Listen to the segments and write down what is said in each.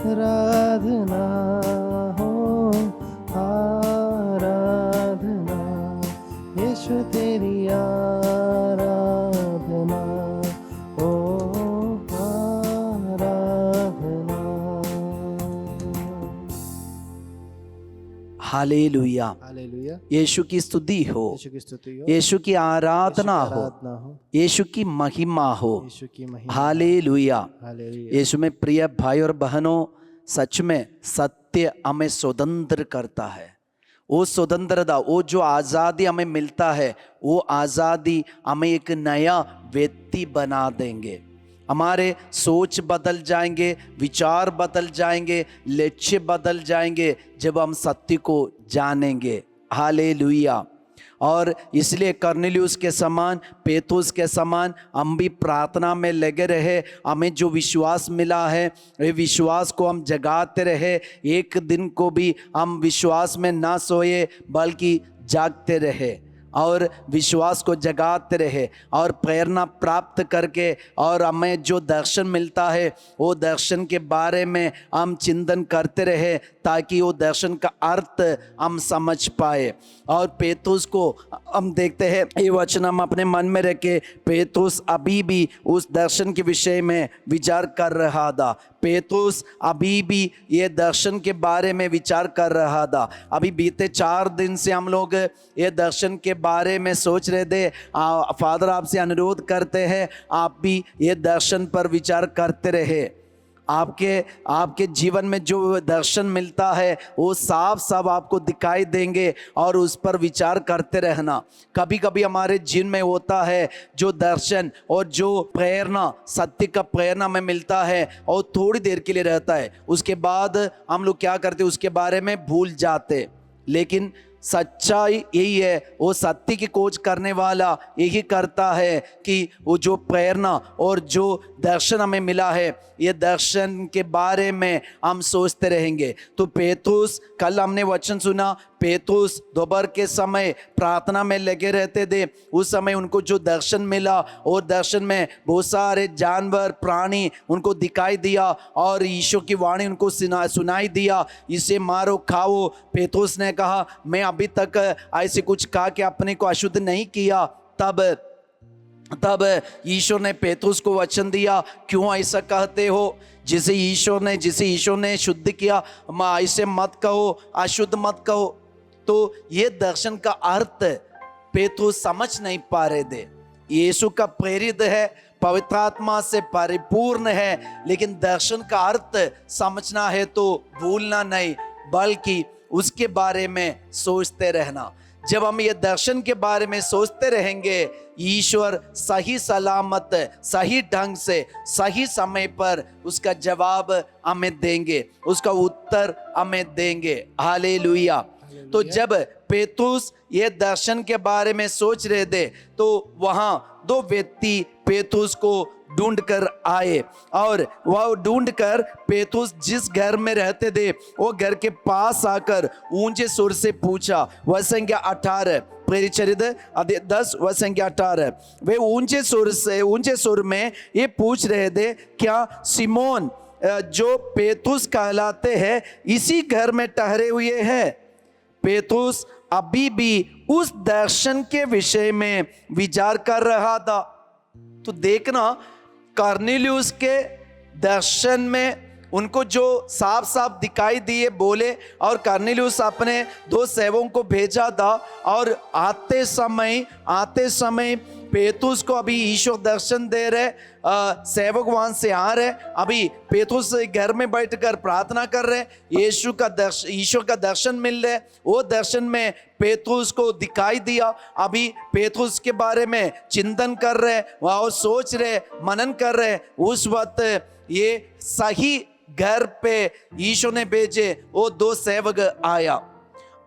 आराधना हो, आराधना यीशु तेरी आराधना हो, आराधना। Hallelujah, hallelujah. यीशु की स्तुति हो, यीशु की स्तुति हो, यीशु की आराधना यीशु की हो, आराधना हो, यीशु की महिमा हो। यीशु की महिमा। हालेलुया। हालेलुया। यीशु में प्रिय भाई और बहनों, सच में सत्य हमें स्वतंत्र करता है। वो स्वतंत्रता, वो जो आज़ादी हमें मिलता है, वो आज़ादी हमें एक नया व्यक्ति बना देंगे। हमारे सोच बदल जाएंगे, विचार बदल जाएंगे, लक्ष्य बदल जाएंगे जब हम सत्य को जानेंगे। हालेलुया। और इसलिए कर्नेलियुस के समान, पेतुस के समान हम भी प्रार्थना में लगे रहे। हमें जो विश्वास मिला है, ये विश्वास को हम जगाते रहे। एक दिन को भी हम विश्वास में ना सोए, बल्कि जागते रहे और विश्वास को जगाते रहे और प्रेरणा प्राप्त करके, और हमें जो दर्शन मिलता है वो दर्शन के बारे में हम चिंतन करते रहे, ताकि वो दर्शन का अर्थ हम समझ पाए। और पेतुस को हम देखते हैं, ये वचन हम अपने मन में रखे। पेतुस अभी भी उस दर्शन के विषय में विचार कर रहा था। पेतुस अभी भी ये दर्शन के बारे में विचार कर रहा था। अभी बीते 4 दिन से हम लोग ये दर्शन के बारे में सोच रहे थे। फादर आपसे अनुरोध करते हैं, आप भी ये दर्शन पर विचार करते रहे। आपके जीवन में जो दर्शन मिलता है वो साफ साफ आपको दिखाई देंगे, और उस पर विचार करते रहना। कभी कभी हमारे जीवन में होता है जो दर्शन और जो प्रेरणा, सत्य का प्रेरणा में मिलता है, और थोड़ी देर के लिए रहता है। उसके बाद हम लोग क्या करते, उसके बारे में भूल जाते। लेकिन सच्चाई यही है, वो सत्य की खोज करने वाला यही करता है कि वो जो प्रेरणा और जो दर्शन हमें मिला है, ये दर्शन के बारे में हम सोचते रहेंगे। तो पेतुस, कल हमने वचन सुना, पेतुस दोपहर के समय प्रार्थना में लगे रहते थे। उस समय उनको जो दर्शन मिला, और दर्शन में बहुत सारे जानवर, प्राणी उनको दिखाई दिया, और ईश्वर की वाणी उनको सुनाई दिया, इसे मारो खाओ। पेतुस ने कहा, मैं अभी तक ऐसे कुछ कहा कि अपने को अशुद्ध नहीं किया। तब ईश्वर ने पेतुस को वचन दिया, क्यों ऐसा कहते हो? जिसे ईश्वर ने शुद्ध किया, ऐसे मत कहो, अशुद्ध मत कहो। तो ये दर्शन का अर्थ पेतुस समझ नहीं पा रहे थे। यीशु का प्रेरित है, पवित्र आत्मा से परिपूर्ण है, लेकिन दर्शन का अर्थ समझना है तो भूलना नहीं, बल्कि उसके बारे में सोचते रहना। जब हम ये दर्शन के बारे में सोचते रहेंगे, ईश्वर सही सलामत, सही ढंग से, सही समय पर उसका जवाब हमें देंगे, उसका उत्तर हमें देंगे। हालेलुया। तो जब पेतुस ये दर्शन के बारे में सोच रहे थे, तो वहां 2 व्यक्ति पेतुस को ढूंढ कर आए, और वह ढूंढ कर पेतुस जिस घर में रहते थे वो घर के पास आकर ऊंचे सुर से पूछा। वह संख्या 18, प्रेरित चरित्र 10 वह संख्या 18। वे ऊंचे सुर में ये पूछ रहे थे, क्या सिमोन जो पेतुस कहलाते हैं इसी घर में ठहरे हुए हैं? पेतुस अभी भी उस दर्शन के विषय में विचार कर रहा था। तो देखना, कर्नेलियुस के दर्शन में उनको जो साफ साफ दिखाई दिए बोले, और कर्नेलियुस अपने 2 सेवकों को भेजा था, और आते समय पेतुस को अभी ईश्वर दर्शन दे रहे। सेवक वहां से आ रहे, अभी पेतुस घर में बैठकर प्रार्थना कर रहे, ईश्वर का दर्शन मिल रहे। वो दर्शन में पेतुस को दिखाई दिया। अभी पेतुस के बारे में चिंतन कर रहे, वह सोच रहे, मनन कर रहे। उस वक्त ये सही घर पे यीशु ने भेजे, वो 2 सेवक आया,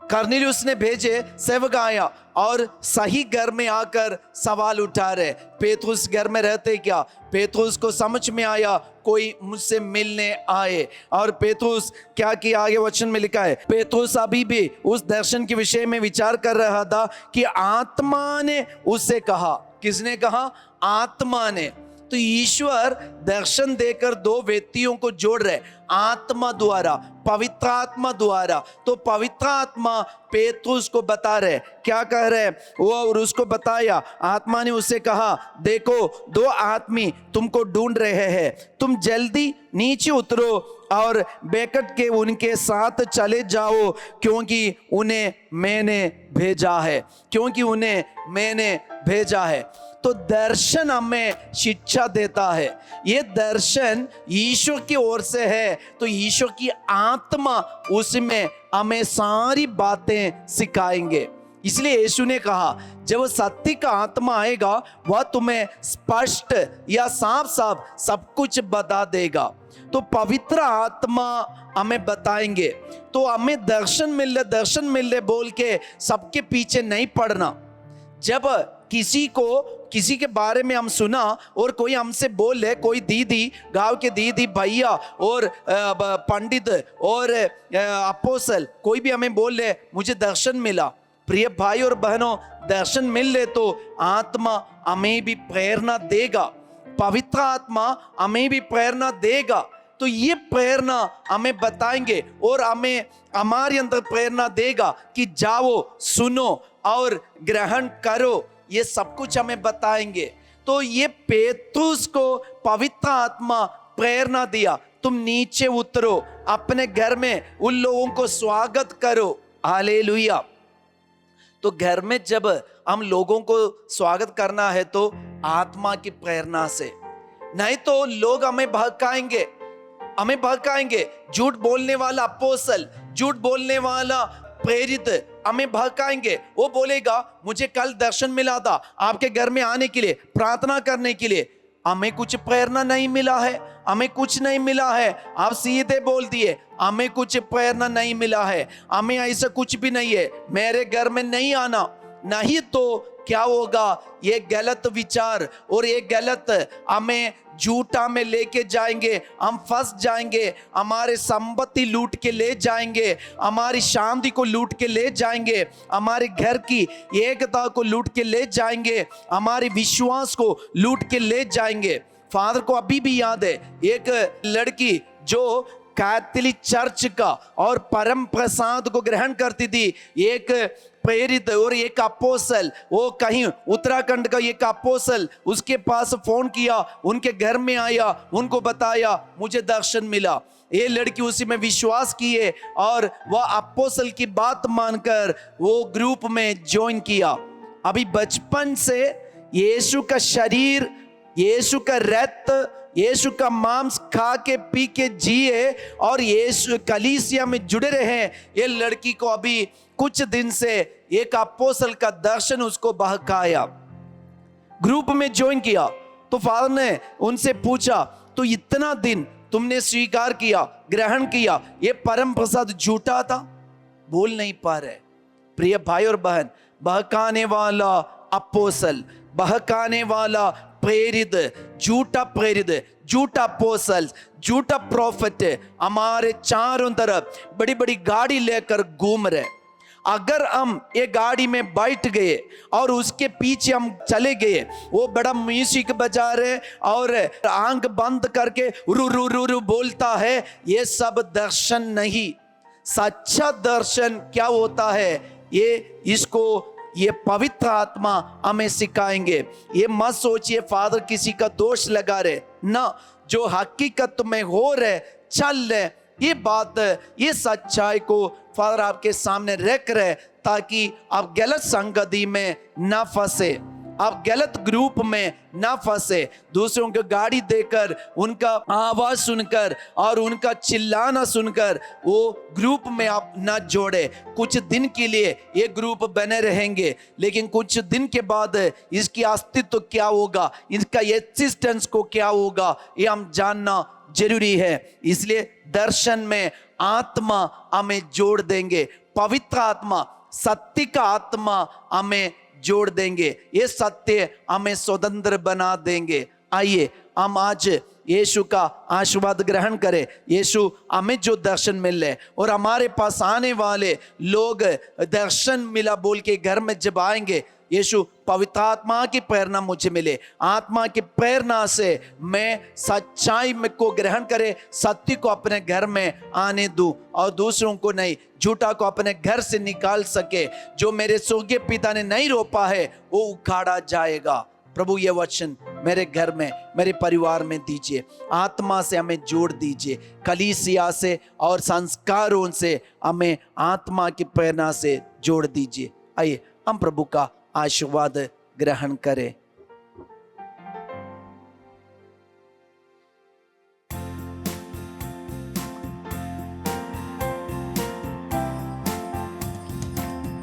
कर्नेलियुस ने भेजे, सेवक आया और सही घर में आकर सवाल उठा रहे, पेतरुस घर में रहते क्या? पेतरुस को समझ में आया कोई मुझसे मिलने आए, और पेतरुस क्या किया? आगे वचन में लिखा है, पेतरुस अभी भी उस दर्शन के विषय में विचार कर रहा था कि आत्मा ने उससे कहा। किसने कहा? आत्मा ने। तो ईश्वर दर्शन देकर 2 व्यक्तियों को जोड़ रहे, आत्मा द्वारा, पवित्र आत्मा द्वारा। तो पवित्र आत्मा पेतरुस को बता रहे, क्या कह रहे? वो और उसको बताया, आत्मा ने उससे कहा, देखो 2 आदमी तुमको ढूंढ रहे हैं, तुम जल्दी नीचे उतरो और बैकट के उनके साथ चले जाओ, क्योंकि उन्हें मैंने भेजा है, क्योंकि उन्हें मैंने भेजा है। तो दर्शन हमें शिक्षा देता है, ये दर्शन ईश्वर की ओर से है, तो ईश्वर की आत्मा उसमें हमें सारी बातें सिखाएंगे। इसलिए यीशु ने कहा, जब सत्य का आत्मा आएगा वह तुम्हें स्पष्ट या साफ साफ सब कुछ बता देगा। तो पवित्र आत्मा हमें बताएंगे। तो हमें दर्शन मिल रहे बोल के सबके पीछे नहीं पड़ना। जब किसी के बारे में हम सुना और कोई हमसे बोले, कोई दीदी, गांव के दीदी, भैया और पंडित और अपोस्तल कोई भी हमें बोले मुझे दर्शन मिला, प्रिय भाई और बहनों, दर्शन मिल ले तो आत्मा हमें भी प्रेरणा देगा, पवित्र आत्मा हमें भी प्रेरणा देगा। तो ये प्रेरणा हमें बताएंगे और हमें हमारे अंदर प्रेरणा देगा कि जाओ, सुनो और ग्रहण करो, ये सब कुछ हमें बताएंगे। तो ये पेतरुस को पवित्र आत्मा प्रेरणा दिया, तुम नीचे उतरो, अपने घर में उन लोगों को स्वागत करो। हालेलुया। तो घर में जब हम लोगों को स्वागत करना है तो आत्मा की प्रेरणा से, नहीं तो लोग हमें भड़काएंगे। झूठ बोलने वाला अपोस्तल, झूठ बोलने वाला प्रेरित हमें भड़काएंगे। वो बोलेगा मुझे कल दर्शन मिला था आपके घर में आने के लिए, प्रार्थना करने के लिए, हमें कुछ प्रेरणा नहीं मिला है, हमें कुछ नहीं मिला है। आप सीधे बोल दिए, हमें कुछ प्रेरणा नहीं मिला है, हमें ऐसा कुछ भी नहीं है, मेरे घर में नहीं आना। नहीं तो क्या होगा? ये गलत विचार और ये गलत हमें झूठा में लेके जाएंगे, हम फंस जाएंगे, हमारे संपत्ति लूट के ले जाएंगे, हमारी शांति को लूट के ले जाएंगे, हमारे घर की एकता को लूट के ले जाएंगे, हमारे विश्वास को लूट के ले जाएंगे। फादर को अभी भी याद है, एक लड़की जो कैथोलिक चर्च का और परम प्रसाद को ग्रहण करती थी, एक प्रेरित और एक अपोस्तल, वो कहीं उत्तराखंड का एक अपोस्तल उसके पास फोन किया, उनके घर में आया, उनको बताया मुझे दर्शन मिला। ये लड़की उसी में विश्वास किए और वह अपोस्तल की बात मानकर वो ग्रुप में ज्वाइन किया। अभी बचपन से यीशु का शरीर, यीशु का रक्त, यीशु का मांस खा के पी के जिए और यीशु कलीसिया में जुड़े रहे। ये लड़की को अभी कुछ दिन से एक अपोस्तल का दर्शन उसको बहकाया, ग्रुप में ज्वाइन किया। तो फादर ने उनसे पूछा, तो इतना दिन तुमने स्वीकार किया, ग्रहण किया, ये परम प्रसाद झूठा था? बोल नहीं पा रहे। प्रिय भाई और बहन, बहकाने वाला अपोस्तल, बहकाने वाला प्रेरित, झूठा अपोस्तल, झूठा प्रोफेट हमारे चारों तरफ बड़ी बड़ी गाड़ी लेकर घूम रहे। अगर हम ये गाड़ी में बैठ गए और उसके पीछे हम चले गए, वो बड़ा म्यूजिक बजा रहे और आंख बंद करके रू रू रू रू बोलता है, ये सब दर्शन नहीं। सच्चा दर्शन क्या होता है, ये पवित्र आत्मा हमें सिखाएंगे। ये मत सोचिए फादर किसी का दोष लगा रहे ना, जो हकीकत में हो रहे चल रहे, ये बात, ये सच्चाई को फादर आपके सामने रख रहे ताकि आप गलत संगति में ना फंसे, आप गलत ग्रुप में ना फंसे, दूसरों को गाड़ी देकर, उनका आवाज सुनकर और उनका चिल्लाना सुनकर वो ग्रुप में आप ना जोड़े। कुछ दिन के लिए ये ग्रुप बने रहेंगे, लेकिन कुछ दिन के बाद इसकी अस्तित्व क्या होगा, इसका एग्जिस्टेंस को क्या होगा, ये हम जानना जरूरी है। इसलिए दर्शन में आत्मा हमें जोड़ देंगे, पवित्र आत्मा, सत्य का आत्मा हमें जोड़ देंगे, ये सत्य हमें स्वतंत्र बना देंगे। आइए हम आज यीशु का आशीर्वाद ग्रहण करें। यीशु हमें जो दर्शन मिले और हमारे पास आने वाले लोग दर्शन मिला बोल के घर में जब आएंगे, यीशु पवित्र आत्मा की प्रेरणा मुझे मिले, आत्मा की प्रेरणा से मैं सच्चाई में को ग्रहण करे, सत्य को अपने घर में आने दूं और दूसरों को नहीं, झूठा को अपने घर से निकाल सके। जो मेरे स्वर्गीय पिता ने नहीं रोपा है वो उखाड़ा जाएगा। प्रभु ये वचन मेरे घर में, मेरे परिवार में दीजिए, आत्मा से हमें जोड़ दीजिए, कलीसिया से और संस्कारों से हमें आत्मा की प्रेरणा से जोड़ दीजिए। आइए हम प्रभु का आशीर्वाद ग्रहण करें।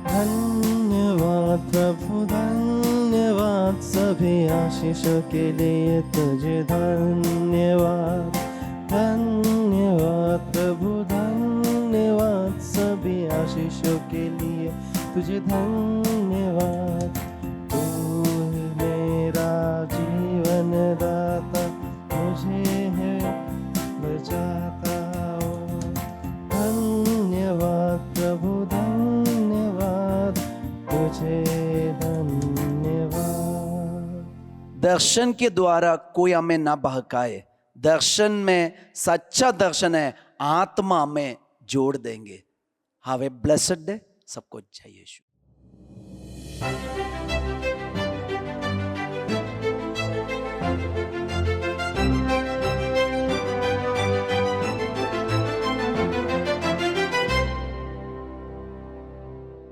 धन्यवाद प्रभु, धन्यवाद सभी आशीषों के लिए तुझे धन्यवाद। धन्यवाद प्रभु, धन्यवाद सभी आशीषों के लिए तुझे धन्यवाद। तू मेरा जीवन दाता, मुझे है बचाता हो। धन्यवाद प्रभु, धन्यवाद तुझे धन्यवाद। दर्शन के द्वारा कोई हमें ना बहकाए, दर्शन में सच्चा दर्शन है, आत्मा में जोड़ देंगे। Have a blessed day. सबको जय यीशु।